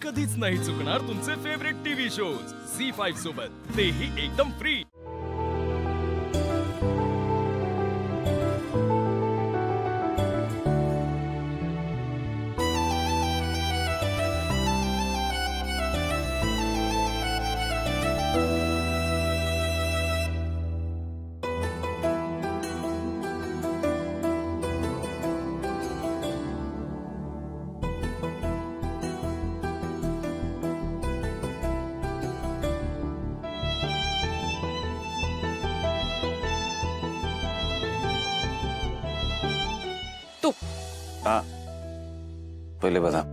कधीच नाही चुकणार तुमचे फेवरेट टीव्ही शोज झी5 सोबत, तेही एकदम फ्री। हाँ, पहले बादाम,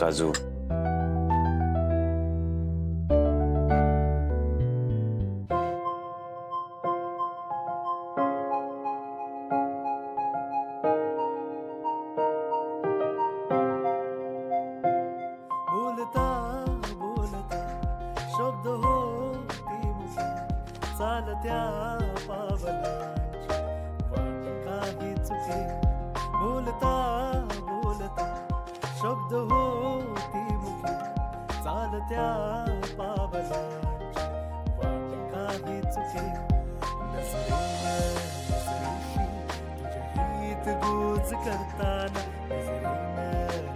काजू, बोलता बोलता शब्द होती मुखे चालत्या पावलांची वाट काही चुके। बोलता बोलता शब्द होती मुखे चालत्या पावलांची वाट काही चुके। नजरेनं नजरेशी तुझ्या हित गुज करताना, नजरेनं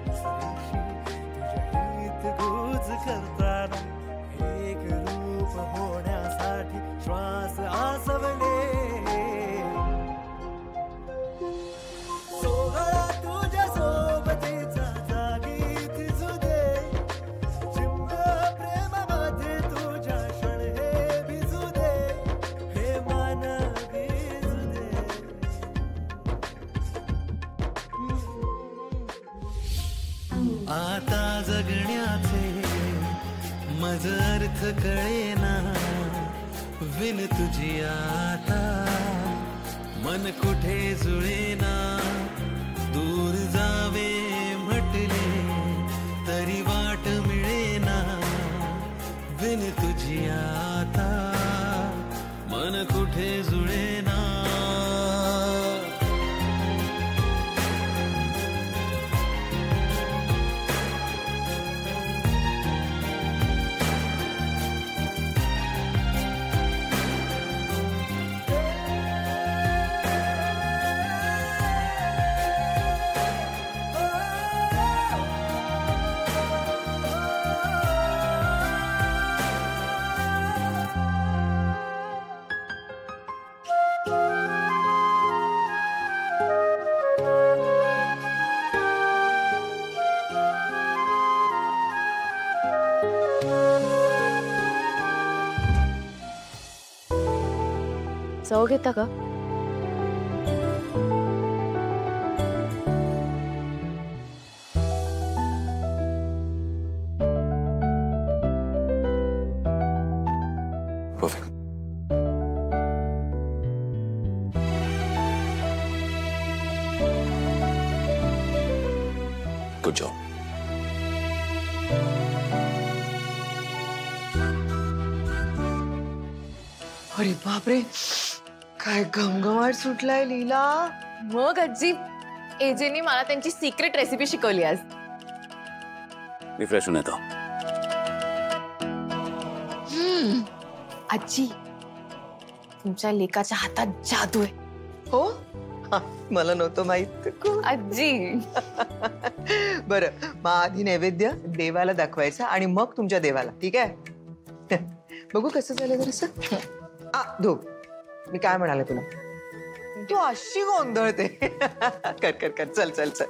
नजरेशी तुझ्या हित गुज करताना, एक रूप होण्यासाठी श्वास आसवले। सोहळा तुझ्या सोबतीचा जागीत जुदे, चिंब प्रेमामध्ये तुझ्या क्षण हे भिजू दे, हे मन भिजू दे। आता जगण्याचे मज अर्थ कळेना, विन तुझी आता मन कुठे जुळेना। दूर जावे म्हटले तरी वाट मिळेना, विन तुझी आता मन कुठे जुळेना। चव घेता का? परफेक्ट। Good job. अरे बापरे, काय घमघमाट सुटलाय लीला। मग आजी, एजेनी मला त्यांची सिक्रेट रेसिपी शिकवली आज। रिफ्रेश होऊन येतो। आजी, तुमच्या लेकाच्या हातात जादू आहे। हो, हा, मला नव्हतं माहित। आजी बरं, मग आधी नैवेद्य देवाला दाखवायचा आणि मग तुमच्या देवाला, ठीक आहे? बघू कसं झालं जरासं। धो, मी काय म्हणाले तुला, तू अशी गोंधळते। कर कर कर, चल चल चल।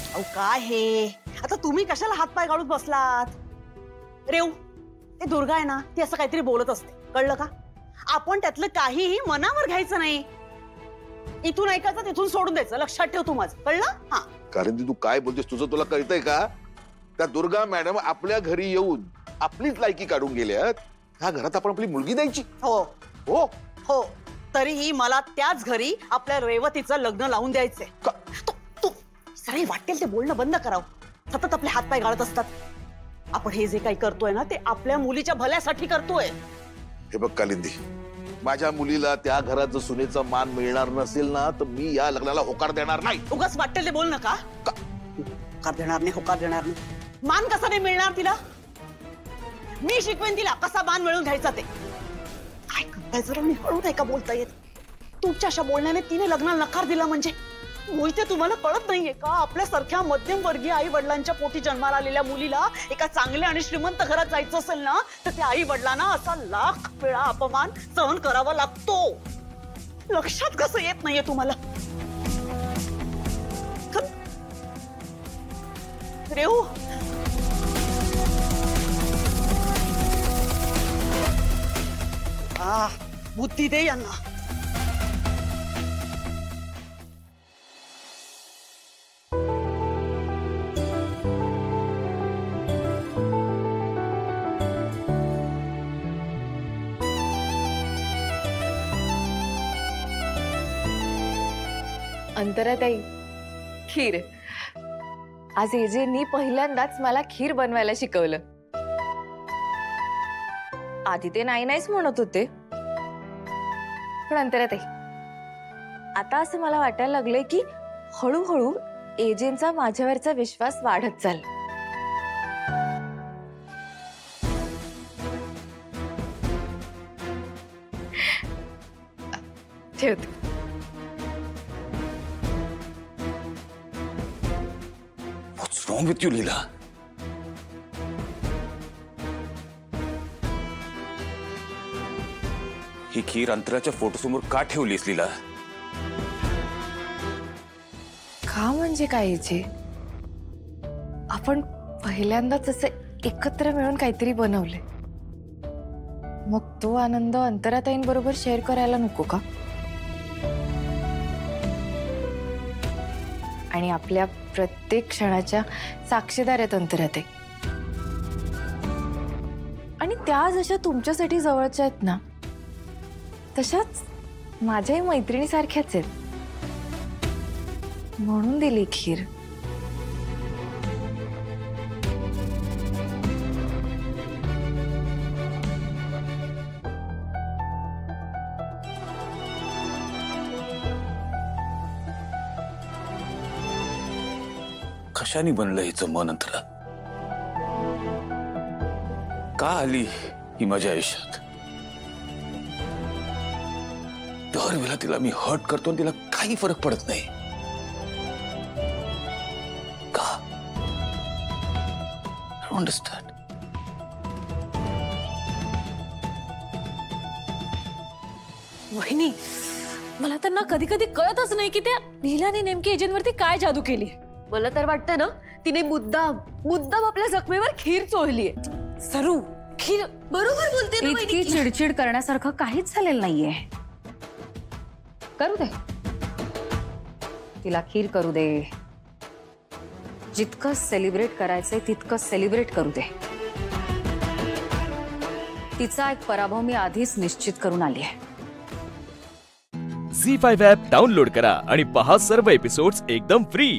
अहो काय हे, आता तुम्ही कशाला हातपाय काढून बसलात? रेव, ते दुर्गा आहे ना, ती असं काहीतरी बोलत असते, कळलं का? आपण त्यातलं काहीही मनावर घ्यायचं नाही। इथून ऐकायचं, तिथून सोडून द्यायचं, लक्षात ठेव तू माझं, कळलं? हा। कारण तू काय बोलतेस तुझं तुला कळतंय का? त्या दुर्गा मॅडम आपल्या घरी येऊन आपलीच लायकी काढून गेल्यात, ह्या घरात आपण आपली मुलगी द्यायची? हो हो हो, तरीही मला त्याच घरी आपल्या रेवतीचं लग्न लावून द्यायचंय। तू सगळे वाटेल ते बोलणं बंद करावं। सतत आपले हातपाय गाळत असतात। आपण हे जे काही करतोय ना, ते आपल्या मुलीच्या भल्यासाठी करतोय। हे बघ कालिंदी, माझ्या मुलीला त्या घरात जर सुनेचा मान मिळणार नसेल ना तर मी या लग्नाला होकार देणार नाही. उगाच वाटेल ते बोल नका. होकार देणार नाही, होकार देणार नाही. मान कसा नाही मिळणार तिला? मी शिकवेन तिला कसा मान मिळून घ्यायचा ते. काय करताय जरा मी हळू नाही का बोलता येत? तुमच्या अशा बोलण्याने तिने लग्नाला नकार दिला म्हणजे मोहिते तुम्हाला कळत नाहीये का? आपल्यासारख्या मध्यमवर्गीय आई वडिलांच्या पोटी जन्माला आलेल्या मुलीला एका चांगल्या आणि श्रीमंत घरात जायचं असेल ना तर त्या आई वडिलांना असा लाख वेळा अपमान सहन करावा लागतो. लक्षात कसं येत नाहीये तुम्हाला? रेऊ बुद्धी दे यांना. अंतराताई, खीर. आज एजेंनी पहिल्यांदाच मला खीर बनवायला शिकवलं. आधी ते नाहीच म्हणत होते, पण अंतराताई आता असं मला वाटायला लागलंय की हळूहळू एजेंचा माझ्यावरचा विश्वास वाढत चालला. ठेवते. What's wrong with you, लीला? ही खीर अंतराच्या फोटोसमोर का ठेवलीस लीला? का म्हणजे काय जे आपण पहिल्यांदाच असं एकत्र मिळून काहीतरी बनवले, मग तो आनंद अंतराताईंबरोबर शेअर करायला नको का? आणि आपल्या प्रत्येक क्षणाच्या साक्षीदार आहेत अंतराताई. आणि त्या जशा तुमच्यासाठी जवळच्या आहेत ना तशाच माझ्याही मैत्रिणीसारख्याच आहेत. म्हणून दिली खीर. कशाने बनलं हिचं मन अंतरा? का आली ही माझ्या आयुष्यात? दर वेळेला तिला मी हर्ट करतो आणि तिला काही फरक पडत नाही. का? I don't understand. वहिनी, मला तर ना कधी कधी कळतच नाही की त्या नीलाने नेमकी एजंटवरती काय जादू केली. मला तर वाटतं ना तिने मुद्दाम आपल्या जखमेवर खीर चोळलीये. सरू, खीर बरोबर बोलते ना वहिनी. इतकी चिडचिड करण्यासारखं काहीच झालेलं नाहीये. करू दे तिला खीर करू दे. जितकं सेलिब्रेट करायचंय तितकं सेलिब्रेट करू दे. तिचा एक पराभव मी आधीच निश्चित करून आली आहे. झी5 ॲप डाउनलोड करा आणि पहा सर्व एपिसोड्स एकदम फ्री.